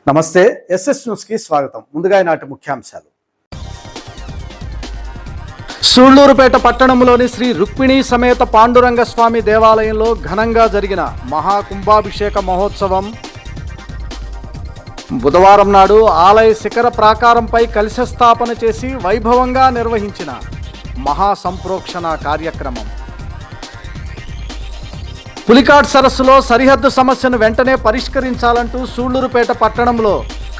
నమస్తే SS news కి స్వాగతం. ముందుగా ఈనాటి ముఖ్యాంశాలు. సూళ్లూరుపేట పట్టణంలోని శ్రీ రుక్మిణీ సమేత పాండురంగ స్వామి దేవాలయంలో ఘనంగా జరిగిన మహాకుంభాభిషేక మహోత్సవం బుధవారం నాడు ఆలయ శిఖర ప్రాకారంపై కలశ స్థాపన చేసి వైభవంగా నిర్వహించిన మహాసంప్రోక్షణ కార్యక్రమం. పులికాట్ సరస్సులో సరిహద్దు సమస్యను వెంటనే పరిష్కరించాలంటూ సూళ్లూరుపేట పట్టణంలో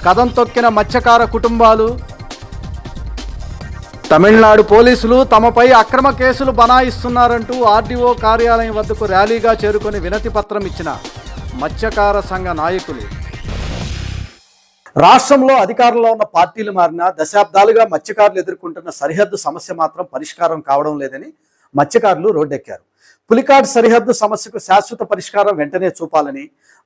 కదం తొక్కిన మత్స్యకార కుటుంబాలు. తమిళనాడు పోలీసులు తమపై అక్రమ కేసులు బనాయిస్తున్నారంటూ ఆర్డీఓ కార్యాలయం వద్దకు ర్యాలీగా చేరుకొని వినతి పత్రం ఇచ్చిన మత్స్యకార సంఘ నాయకులు. రాష్ట్రంలో అధికారంలో ఉన్న పార్టీలు మారినా దశాబ్దాలుగా మత్స్యకారులు ఎదుర్కొంటున్న సరిహద్దు సమస్య మాత్రం పరిష్కారం కావడం లేదని మత్స్యకారులు రోడ్డెక్కారు. పులికాట్ సరిహద్దు సమస్యకు శాశ్వత పరిష్కారం వెంటనే చూపాలని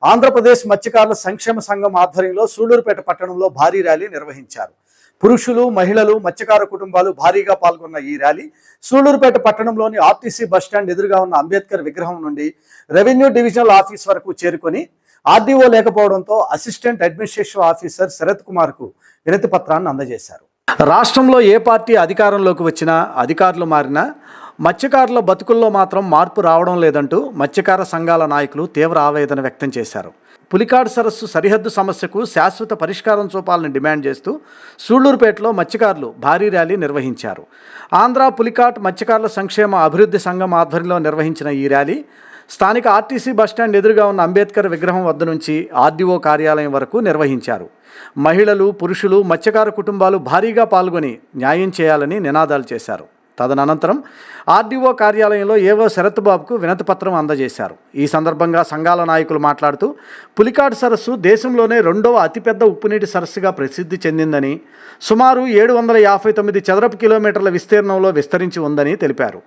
ఆంధ్రప్రదేశ్ మత్స్యకారుల సంక్షేమ సంఘం ఆధ్వర్యంలో సూళ్లూరుపేట పట్టణంలో భారీ ర్యాలీ నిర్వహించారు. పురుషులు, మహిళలు, మత్స్యకార కుటుంబాలు భారీగా పాల్గొన్న ఈ ర్యాలీ సూళ్లూరుపేట పట్టణంలోని ఆర్టీసీ బస్టాండ్ ఎదురుగా ఉన్న అంబేద్కర్ విగ్రహం నుండి రెవెన్యూ డివిజనల్ ఆఫీస్ వరకు చేరుకొని ఆర్డీఓ లేకపోవడంతో assistant administrative officer Sharath Kumar కు వినతి పత్రాన్ని అందజేశారు. రాష్ట్రంలో ఏ పార్టీ అధికారంలోకి వచ్చినా, అధికారులు మారినా మత్స్యకారుల బతుకుల్లో మాత్రం మార్పు రావడం లేదంటూ మత్స్యకార సంఘాల నాయకులు తీవ్ర ఆవేదన వ్యక్తం చేశారు. పులికాట్ సరస్సు సరిహద్దు సమస్యకు శాశ్వత పరిష్కారం చూపాలని డిమాండ్ చేస్తూ సూళ్లూరుపేటలో మత్స్యకారులు భారీ ర్యాలీ నిర్వహించారు. ఆంధ్ర పులికాట్ మత్స్యకారుల సంక్షేమ అభివృద్ధి సంఘం ఆధ్వర్యంలో నిర్వహించిన ఈ ర్యాలీ స్థానిక ఆర్టీసీ బస్టాండ్ ఎదురుగా ఉన్న అంబేద్కర్ విగ్రహం వద్ద నుంచి ఆర్డీఓ కార్యాలయం వరకు నిర్వహించారు. మహిళలు, పురుషులు, మత్స్యకార కుటుంబాలు భారీగా పాల్గొని న్యాయం చేయాలని నినాదాలు చేశారు. తదనంతరం ఆర్డీఓ కార్యాలయంలో ఏవో శరత్ బాబుకు వినతి పత్రం అందజేశారు. ఈ సందర్భంగా సంఘాల నాయకులు మాట్లాడుతూ పులికాట్ సరస్సు దేశంలోనే రెండవ అతిపెద్ద ఉప్పునీటి సరస్సుగా ప్రసిద్ధి చెందిందని, సుమారు 759 చదరపు కిలోమీటర్ల విస్తీర్ణంలో విస్తరించి ఉందని తెలిపారు.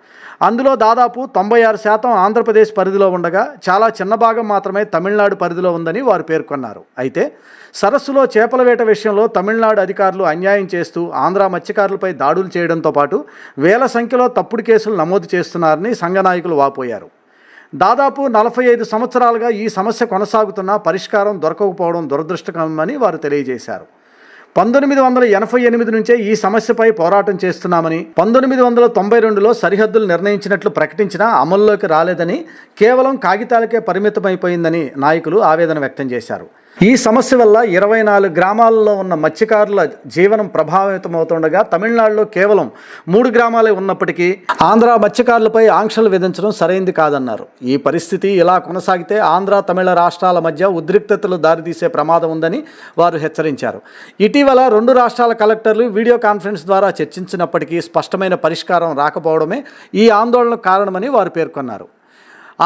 అందులో దాదాపు 96% ఆంధ్రప్రదేశ్ పరిధిలో ఉండగా చాలా చిన్న భాగం మాత్రమే తమిళనాడు పరిధిలో ఉందని వారు పేర్కొన్నారు. అయితే సరస్సులో చేపల వేట విషయంలో తమిళనాడు అధికారులు అన్యాయం చేస్తూ ఆంధ్ర మత్స్యకారులపై దాడులు చేయడంతో పాటు వేల సంఖ్యలో తప్పుడు కేసులు నమోదు చేస్తున్నారని సంఘ నాయకులు వాపోయారు. దాదాపు 45 సంవత్సరాలుగా ఈ సమస్య కొనసాగుతున్నా పరిష్కారం దొరకకపోవడం దురదృష్టకరమని వారు తెలియజేశారు. 1988 నుంచే ఈ సమస్యపై పోరాటం చేస్తున్నామని, 1992లో సరిహద్దులు నిర్ణయించినట్లు ప్రకటించినా అమల్లోకి రాలేదని, కేవలం కాగితాలకే పరిమితమైపోయిందని నాయకులు ఆవేదన వ్యక్తం చేశారు. ఈ సమస్య వల్ల 24 గ్రామాలలో ఉన్న మత్స్యకారుల జీవనం ప్రభావితమవుతుండగా తమిళనాడులో కేవలం 3 గ్రామాలే ఉన్నప్పటికీ ఆంధ్ర మత్స్యకారులపై ఆంక్షలు విధించడం సరైంది కాదన్నారు. ఈ పరిస్థితి ఇలా కొనసాగితే ఆంధ్ర, తమిళ రాష్ట్రాల మధ్య ఉద్రిక్తతలు దారితీసే ప్రమాదం ఉందని వారు హెచ్చరించారు. ఇటీవల 2 రాష్ట్రాల కలెక్టర్లు వీడియో కాన్ఫరెన్స్ ద్వారా చర్చించినప్పటికీ స్పష్టమైన పరిష్కారం రాకపోవడమే ఈ ఆందోళనకు కారణమని వారు పేర్కొన్నారు.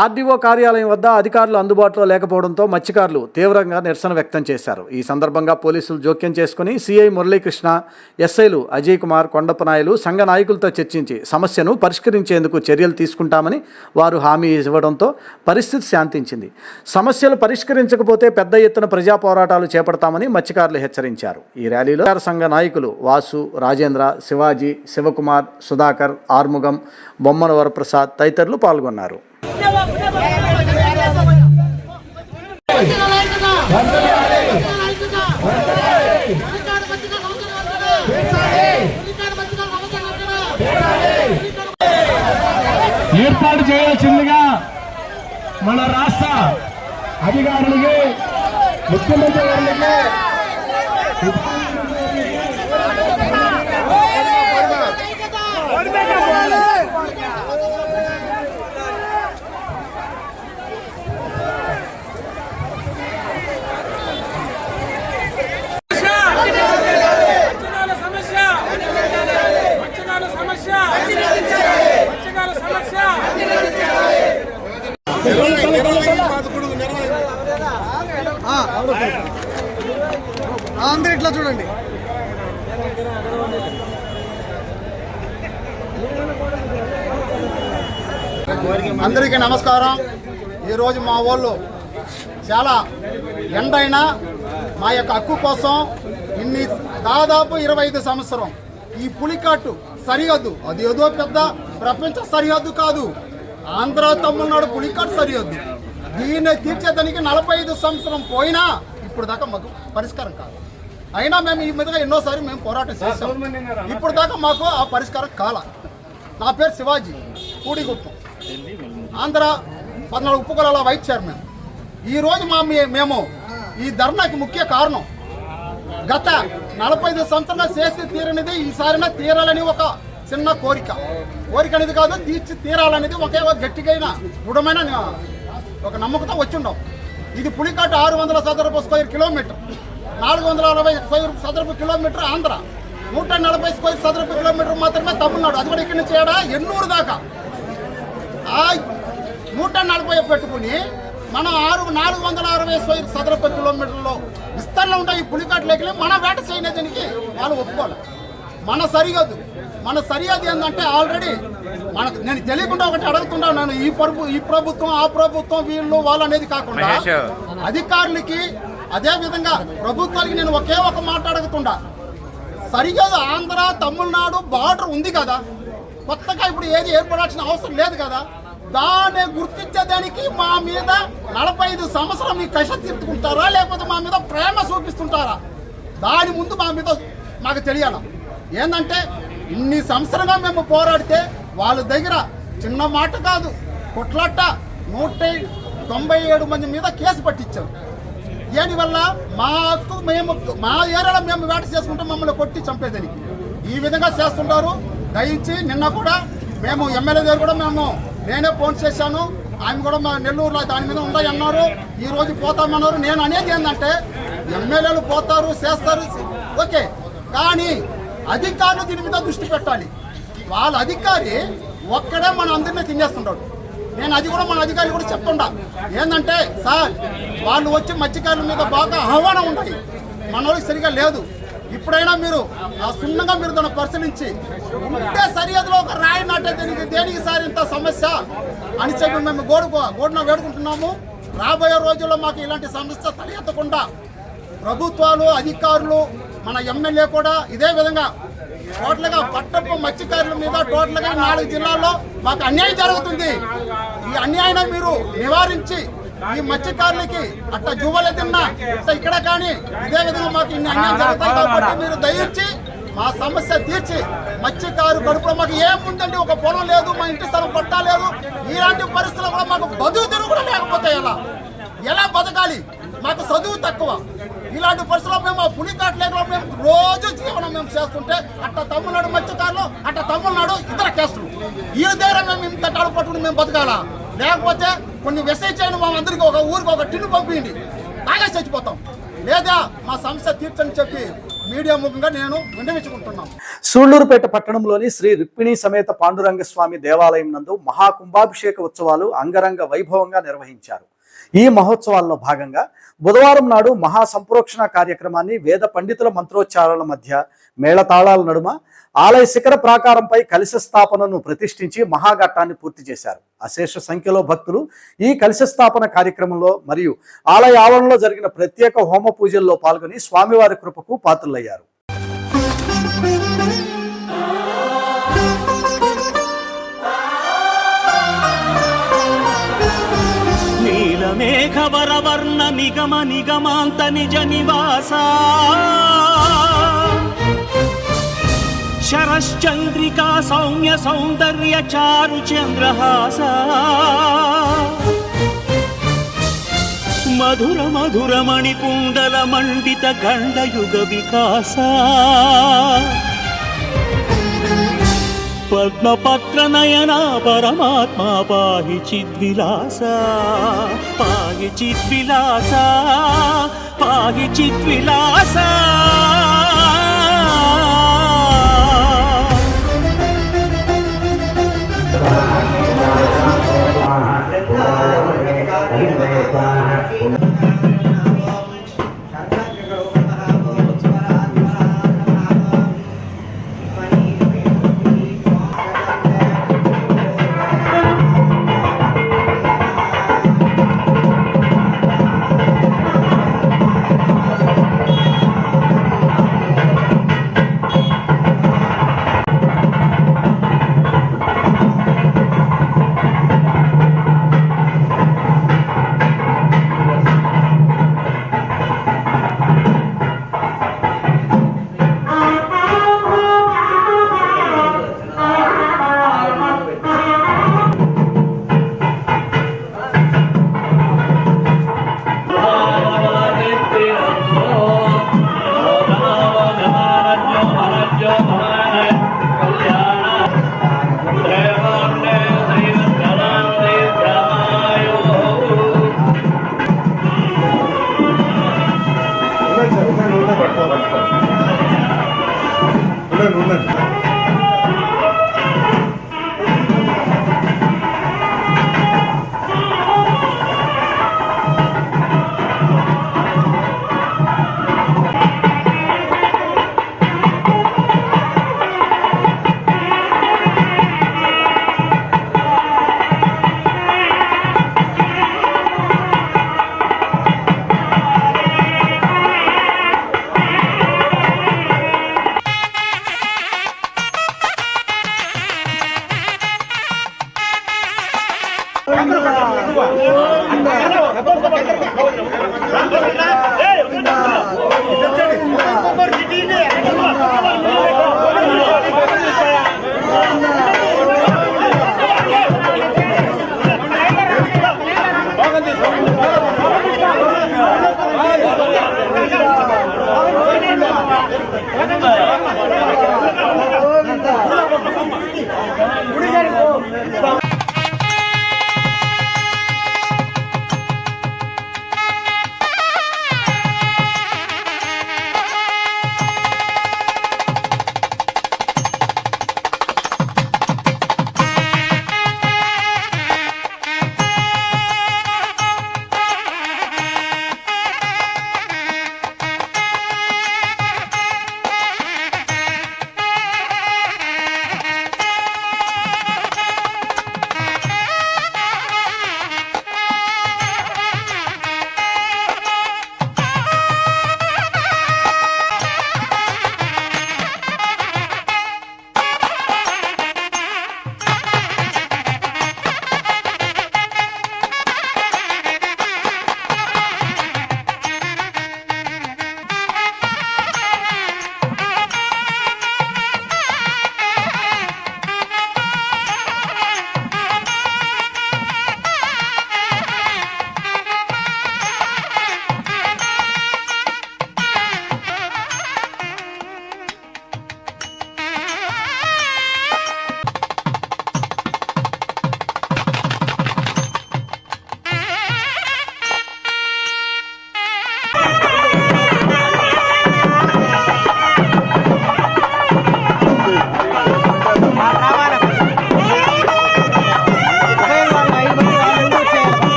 ఆర్డీఓ కార్యాలయం వద్ద అధికారులు అందుబాటులో లేకపోవడంతో మత్స్యకారులు తీవ్రంగా నిరసన వ్యక్తం చేశారు. ఈ సందర్భంగా పోలీసులు జోక్యం చేసుకుని సిఐ మురళీకృష్ణ, ఎస్ఐలు అజయ్ కుమార్, కొండపనాయులు సంఘ నాయకులతో చర్చించి సమస్యను పరిష్కరించేందుకు చర్యలు తీసుకుంటామని వారు హామీ ఇవ్వడంతో పరిస్థితి శాంతించింది. సమస్యలు పరిష్కరించకపోతే పెద్ద ఎత్తున ప్రజా పోరాటాలు చేపడతామని మత్స్యకారులు హెచ్చరించారు. ఈ ర్యాలీలో సంఘ నాయకులు వాసు, రాజేంద్ర, శివాజీ, శివకుమార్, సుధాకర్, ఆర్ముగం, బొమ్మన వరప్రసాద్ తదితరులు పాల్గొన్నారు. ఏర్పాటు చేయాల్సిందిగా మన రాష్ట్ర అధికారులకి, ముఖ్యమంత్రి గారికి అందరూ ఇట్లా చూడండి. అందరికీ నమస్కారం. ఈరోజు మా వాళ్ళు చాలా ఎండైనా మా యొక్క హక్కు కోసం దాదాపు 25 సంవత్సరం ఈ పులికాటు సరిహద్దు, అది ఏదో పెద్ద ప్రపంచ సరిహద్దు కాదు, ఆంధ్ర తమిళనాడు పులికాటు సరిహద్దు. దీన్ని తీర్చేదానికి 45 సంవత్సరం పోయినా ఇప్పుడు దాకా మాకు పరిష్కారం కాదు. అయినా మేము ఈ మీదుగా ఎన్నోసారి మేము పోరాటం చేస్తాం. ఇప్పుడు దాకా మాకు ఆ పరిష్కారం కాల. నా పేరు శివాజీ, కూడిగుప్పం, ఆంధ్ర 14 ఉప్పుకొలాల వైస్ చైర్మన్. ఈరోజు మేము ఈ ధర్నాకి ముఖ్య కారణం గత 45 సంవత్సరాలుగా చేసి తీరనిది ఈసారినా తీరాలని ఒక చిన్న కోరిక అనేది కాదు, తీర్చి తీరాలనేది ఒకే ఒక గట్టిగైన దృఢమైన ఒక నమ్మకంతో వచ్చిండం. ఇది పులికాట 600 చదరపు స్క్వేర్ కిలోమీటర్, 460 చదరపు కిలోమీటర్ ఆంధ్ర, 140 చదరపు కిలోమీటర్ మాత్రమే తమిళనాడు. అది కూడా ఇక్కడి నుంచి ఎన్నూరు దాకా ఆ 140 పెట్టుకుని మనం 460 చదరపు కిలోమీటర్లో విస్తరణ ఉంటాయి. ఈ పులికాట్లోకి మన వేట చేయడానికి వాళ్ళు ఒప్పుకోవాలి. మన సరిహద్దు ఏంటంటే ఆల్రెడీ నేను తెలియకుండా ఒకటి అడుగుతున్నాను. నేను ఈ ప్రభుత్వం ఆ ప్రభుత్వం వీళ్ళు వాళ్ళు అనేది కాకుండా అధికారులకి అదే విధంగా ప్రభుత్వాలకి నేను ఒకే ఒక మాట అడుగుతుండా. సరిహద్దు ఆంధ్ర తమిళనాడు బార్డర్ ఉంది కదా, కొత్తగా ఇప్పుడు ఏది ఏర్పడాల్సిన అవసరం లేదు కదా. దాన్ని గుర్తించేదానికి మా మీద 45 సంవత్సరం మీ కష తీర్చుకుంటారా లేకపోతే మా మీద ప్రేమ చూపిస్తుంటారా? దాని ముందు మా మీద మాకు తెలియాలి. ఏంటంటే ఇన్ని సంవత్సరంగా మేము పోరాడితే వాళ్ళ దగ్గర చిన్న మాట కాదు, కొట్లాట 197 మంది మీద కేసు పట్టించారు. దీనివల్ల మా ఏరియాలో మేము వేట చేసుకుంటే మమ్మల్ని కొట్టి చంపేదానికి ఈ విధంగా చేస్తుంటారు. దయించి నిన్న కూడా మేము ఎమ్మెల్యే దగ్గర కూడా నేనే ఫోన్ చేశాను. ఆమె కూడా మా నెల్లూరులో దాని మీద ఉన్నాయన్నారు. ఈరోజు పోతామన్నారు. నేను అనేది ఏంటంటే ఎమ్మెల్యేలు పోతారు చేస్తారు ఓకే, కానీ అధికారులు దీని మీద దృష్టి పెట్టాలి. వాళ్ళ అధికారి ఒక్కడే మన అందరినీ తినేస్తుంటాడు. నేను అది కూడా మన అధికారులు కూడా చెప్తుండా. ఏంటంటే సార్ వాళ్ళు వచ్చి మత్స్యకారుల మీద బాగా ఆహ్వానం ఉంటాయి, మన వాళ్ళకి సరిగా లేదు. ఇప్పుడైనా మీరు ఆ సున్నంగా మీరు దాన్ని పరిశీలించి ఉంటే సరిహద్దులో ఒక రాయి నాటే దేనికి సార్ ఇంత సమస్య అని చెప్పి మేము గోడున వేడుకుంటున్నాము. రాబోయే రోజుల్లో మాకు ఇలాంటి సమస్య తలెత్తకుండా ప్రభుత్వాలు అధికారులు మన ఎమ్మెల్యే కూడా ఇదే విధంగా టోటల్గా పట్టపు మత్స్యకారుల మీద టోటల్గా 4 జిల్లాల్లో మాకు అన్యాయం జరుగుతుంది. ఈ అన్యాయం మీరు నివారించి ఈ మత్స్యకారులకి అట్లా జువ్వలు తిన్నా ఇక్కడ కానీ ఇదే విధంగా మాకు ఇన్ని అన్యాయం జరుగుతాయి. కాబట్టి మీరు దయించి మా సమస్య తీర్చి మత్స్యకారు కడుపులో మాకు ఏముందండి, ఒక పొలం లేదు, మా ఇంటి స్థలం పట్టా లేదు. ఇలాంటి పరిస్థితులు కూడా మాకు బతుకు కూడా లేకపోతే ఎలా బతకాలి? మాకు చదువు తక్కువ. ఇలాంటి పరిస్థితుల్లో మేము పులికాట్ లేకలో మేము రోజు జీవనం మేము చేస్తుంటే అట్లా తమిళనాడు మత్స్యకారులు అట్లా తమిళనాడు ఇతర కేసులు ఈ దగ్గర మేము ఇంత టాడు పట్టుకుని మేము బతకాలా? లేకపోతే కొన్ని మెసేజ్ చేయను మా అందరికీ ఒక ఊరికి ఒక టిన్ను పంపిండి బాగా చచ్చిపోతాం, లేదా మా సమస్య తీర్చని చెప్పి మీడియా ముఖంగా నేను విన్నవించుకుంటున్నాను. సూళ్లూరుపేట పట్టణంలోని శ్రీ రుక్మిణీ సమేత పాండురంగ స్వామి దేవాలయం నందు మహాకుంభాభిషేక ఉత్సవాలు అంగరంగ వైభవంగా నిర్వహించారు. ఈ మహోత్సవాల్లో భాగంగా బుధవారం నాడు మహాసంప్రోక్షణ కార్యక్రమాన్ని వేద పండితుల మంత్రోచ్చారాల మధ్య మేళతాళాల నడుమ ఆలయ శిఖర ప్రాకారంపై కలశ స్థాపనను ప్రతిష్ఠించి మహాఘట్టాన్ని పూర్తి చేశారు. అశేష సంఖ్యలో భక్తులు ఈ కలశ స్థాపన కార్యక్రమంలో మరియు ఆలయ ఆవరణలో జరిగిన ప్రత్యేక హోమ పూజల్లో పాల్గొని స్వామివారి కృపకు పాత్రులయ్యారు. మేఘవరవర్ణ నిగమ నిగమాంత నిజ నివాస శరశ్చంద్రికా సౌమ్య సౌందర్య చారు చంద్రహాస మధుర మధుర మణికుండల మండిత గండయుగ వికాస పద్మపత్ర నయనా పరమాత్మా పాహి చిద్విలాస పాహి చిద్విలాస పాహి చిద్విలాస.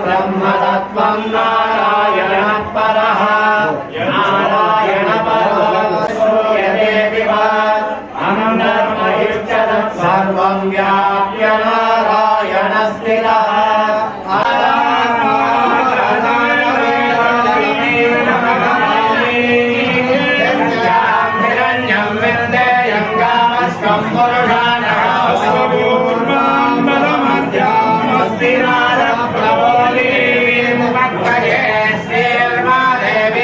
బ్రహ్మతత్వం నారాయణ పరః నారాయణ సర్వం వ్యాప్య నారాయణ స్థిరః దేవి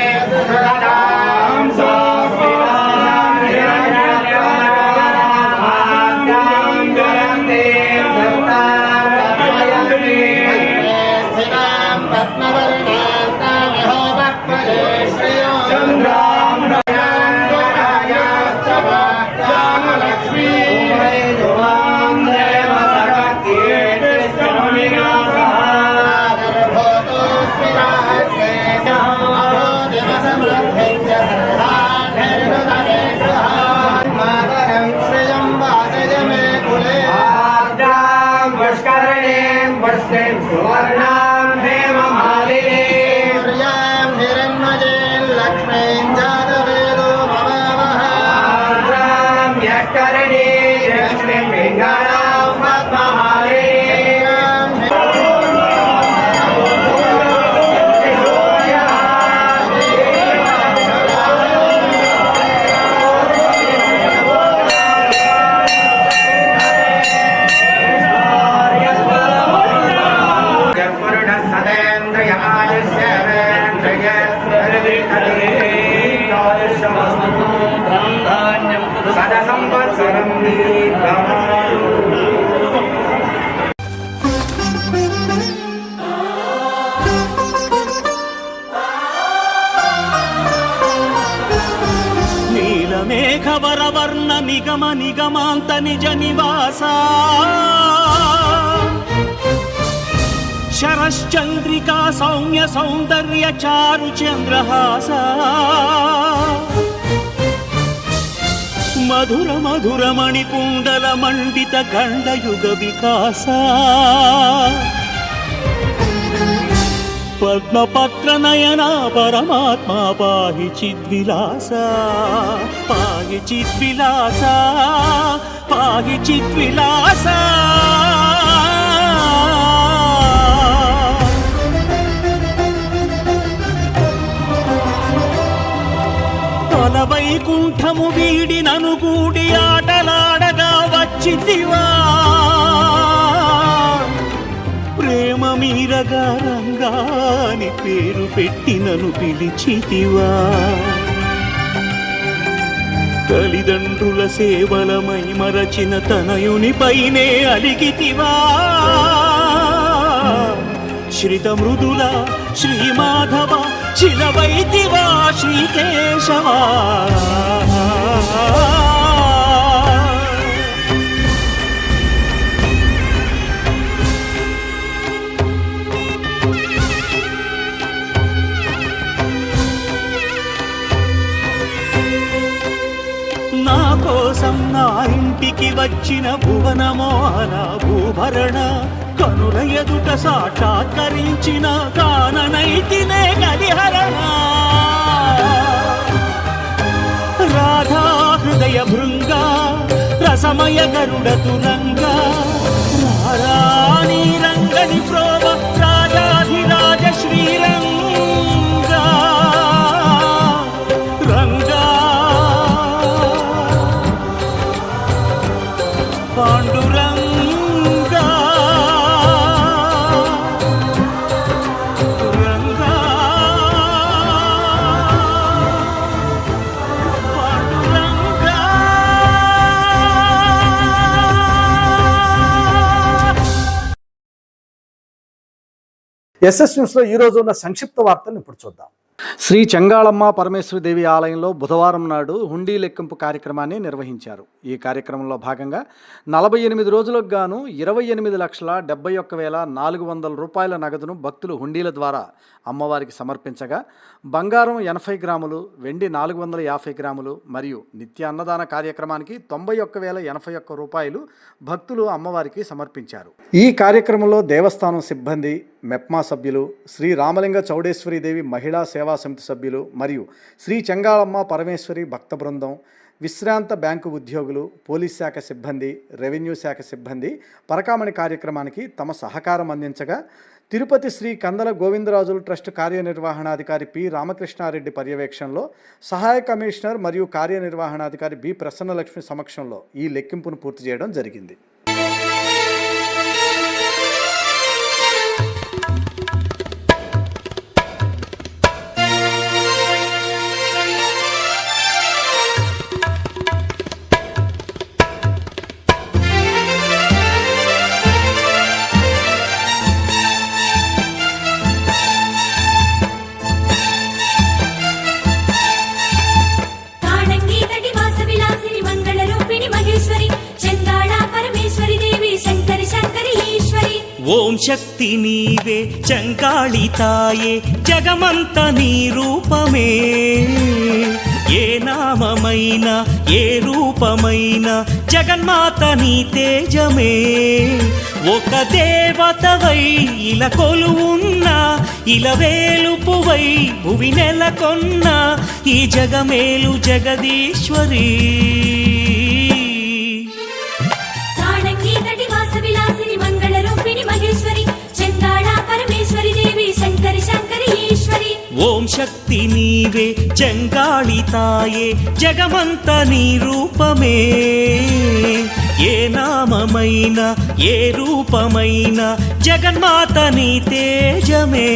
శత సంవత్సరం దీర్ఘమాయు. నీలమేఘవరవర్ణ నిగమ నిగమాంత నిజ నివాస శరశ్చంద్రికా సౌమ్య సౌందర్య చారు చంద్రహాస మధుర మధుర మణికుండల మండిత గండయుగ వికాస పద్మపత్ర నయన పరమాత్మా పాహి చిద్విలాస పాహి చిద్విలాస పాహి చిద్విలాస. వైకుంఠము వీడి ననుగూడి ఆటలాడగా వచ్చితివా ప్రేమ మీరగా రంగాని పేరు పెట్టి నన్ను పిలిచితివా తల్లిదండ్రుల సేవలమై మరచిన తనయునిపైనే అలిగితివా శ్రిత మృదుల శ్రీమాధవ శిలవైతివా శ్రీకేశవా. నా కోసం నా ఇంటికి వచ్చిన భువనమోహన భూభరణ కనుల ఎదుట సాక్షాత్కరించిన కాననైతినే గలిహరణ రాధా హృదయ భృంగ రసమయ గరుడ తురంగ రారాణి రంగని ప్రోవ రాజాధిరాజ శ్రీరంగ రంగా పాండురంగా రంగా పాండురంగా. ఎస్ఎస్ న్యూస్లో ఈరోజు ఉన్న సంక్షిప్త వార్తలను ఇప్పుడు చూద్దాం. శ్రీ చెంగాళమ్మ పరమేశ్వరి దేవి ఆలయంలో బుధవారం నాడు హుండీ లెక్కింపు కార్యక్రమాన్ని నిర్వహించారు. ఈ కార్యక్రమంలో భాగంగా 48 రోజులకు గాను 28,71,400 రూపాయల నగదును భక్తులు హుండీల ద్వారా అమ్మవారికి సమర్పించగా బంగారం 80 గ్రాములు, వెండి 450 గ్రాములు మరియు నిత్య అన్నదాన కార్యక్రమానికి 91,081 రూపాయలు భక్తులు అమ్మవారికి సమర్పించారు. ఈ కార్యక్రమంలో దేవస్థానం సిబ్బంది, మెప్మా సభ్యులు, శ్రీ రామలింగ చౌడేశ్వరీదేవి మహిళా సేవా సమితి సభ్యులు మరియు శ్రీ చెంగాళమ్మ పరమేశ్వరి భక్త బృందం, విశ్రాంత బ్యాంకు ఉద్యోగులు, పోలీస్ శాఖ సిబ్బంది, రెవెన్యూ శాఖ సిబ్బంది పరకామణి కార్యక్రమానికి తమ సహకారం అందించగా తిరుపతి శ్రీ కందల గోవిందరాజుల ట్రస్ట్ కార్యనిర్వహణాధికారి పి రామకృష్ణారెడ్డి పర్యవేక్షణలో సహాయ కమిషనర్ మరియు కార్యనిర్వహణాధికారి బి ప్రసన్నలక్ష్మి సమక్షంలో ఈ లెక్కింపును పూర్తి చేయడం జరిగింది. ఓం శక్తి నీవే చంగాళితాయే జగమంత నీ రూపమే ఏ నామమైనా ఏ రూపమైనా జగన్మాత నీ తేజమే ఒక దేవతవై ఇలా కొలువున్నా ఇలా వేలుపువై భువి నెలకొన్న ఈ జగమేలు జగదీశ్వరి ఓం శక్తి నీవే చంగాళితాయే జగమంత నీ రూపమే ఏ నామమైనా ఏ రూపమైనా జగన్మాత నీ తేజమే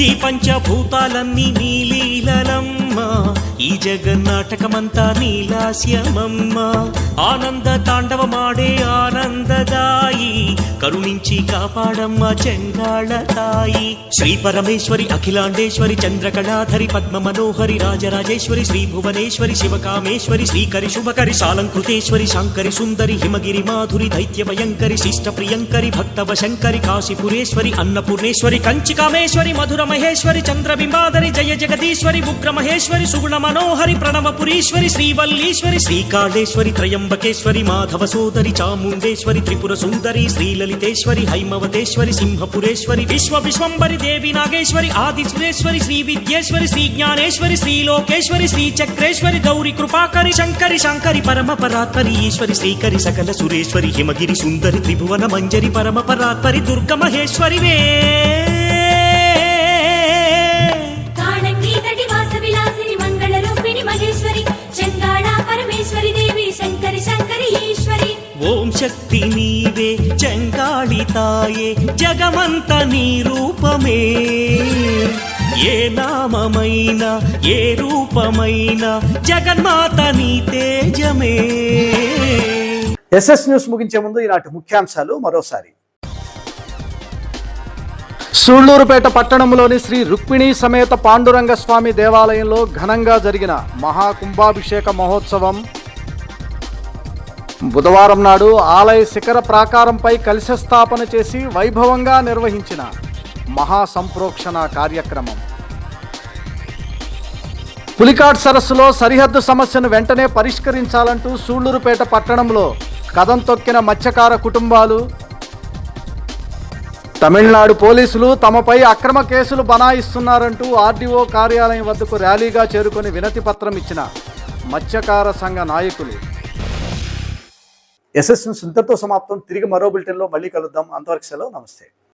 ఈ పంచభూతాలన్నీ నీలీలమ్మ, ఈ జగన్నాటకమంతా నీలాస్యమమ్మ. ఆనంద తాండవమాడే ఆనందదాయి, కరుణించి కాపాడమ్మ చెంగాళతాయి. శ్రీ పరమేశ్వరి అఖిలాండేశ్వరి చంద్రకళాధరి పద్మ మనోహరి రాజరాజేశ్వరి శ్రీ భువనేశ్వరి శివకామేశ్వరి శ్రీకరి శుభకరి శాలంకృతేశ్వరి శాంకరి సుందరి హిమగిరి మాధురి దైత్య భయంకరి శిష్ట ప్రియంకరి భక్తవ శంకరి కాశీపురేశ్వరి అన్నపూర్ణేశ్వరి కంచికామేశ్వరి మధుర మహేశ్వరి చంద్రబింబాధరి జయ జగదీశ్వరి ఉగ్ర మహేశ్వరి సుగుణ మనోహరి ప్రణవపురీశ్వరి శ్రీవల్లీశ్వరి శ్రీకాళేశ్వరి త్రయంబకేశ్వరి మాధవ సోదరి చాముండేశ్వరి త్రిపుర సుందరి శ్రీలలితేశ్వరి హైమవతేశ్వరి సింహపురేశ్వరి విశ్వంబరి దేవి నాగేశ్వరి ఆది సురేశ్వరి శ్రీ విద్యేశ్వరి శ్రీ జ్ఞానేశ్వరి శ్రీలోకేశ్వరి శ్రీ చక్రేశ్వరి గౌరి కృపాకరి శంకరి శంకరి పరమ పరాత్పరి ఈశ్వరి శ్రీకరి సకల సురేశ్వరి హిమగిరి సుందరి త్రిభువన మంజరి పరమ పరాత్పరి దుర్గ మహేశ్వరి వే ఓం శక్తి నీవే చెంగాళితాయే జగమంత నీ రూపమే. ఏ నామమైనా ఏ రూపమైనా జగన్మాత నీ తేజమే. ఎస్ఎస్ న్యూస్ ముగించే ముందు ఈనాటి ముఖ్యాంశాలు మరోసారి. సూళ్లూరుపేట పట్టణంలోని శ్రీ రుక్మిణీ సమేత పాండురంగ స్వామి దేవాలయంలో ఘనంగా జరిగిన మహాకుంభాభిషేక మహోత్సవం. బుధవారం నాడు ఆలయ శిఖర ప్రాకారంపై కలశ స్థాపన చేసి వైభవంగా నిర్వహించిన మహాసంప్రోక్షణ కార్యక్రమం. పులికాట్ సరస్సులో సరిహద్దు సమస్యను వెంటనే పరిష్కరించాలంటూ సూళ్లూరుపేట పట్టణంలో కదం తొక్కిన మత్స్యకార కుటుంబాలు. తమిళనాడు పోలీసులు తమపై అక్రమ కేసులు బనాయిస్తున్నారంటూ ఆర్డీఓ కార్యాలయం వద్దకు ర్యాలీగా చేరుకొని వినతి పత్రం ఇచ్చిన మత్స్యకార సంఘ నాయకులు. ఎస్ఎస్ న్యూస్ ఇంతటితో సమాప్తం. తిరిగి మరో బులెటిన్లో మళ్ళీ కలుద్దాం. అంతవరకు సెలవు. నమస్తే.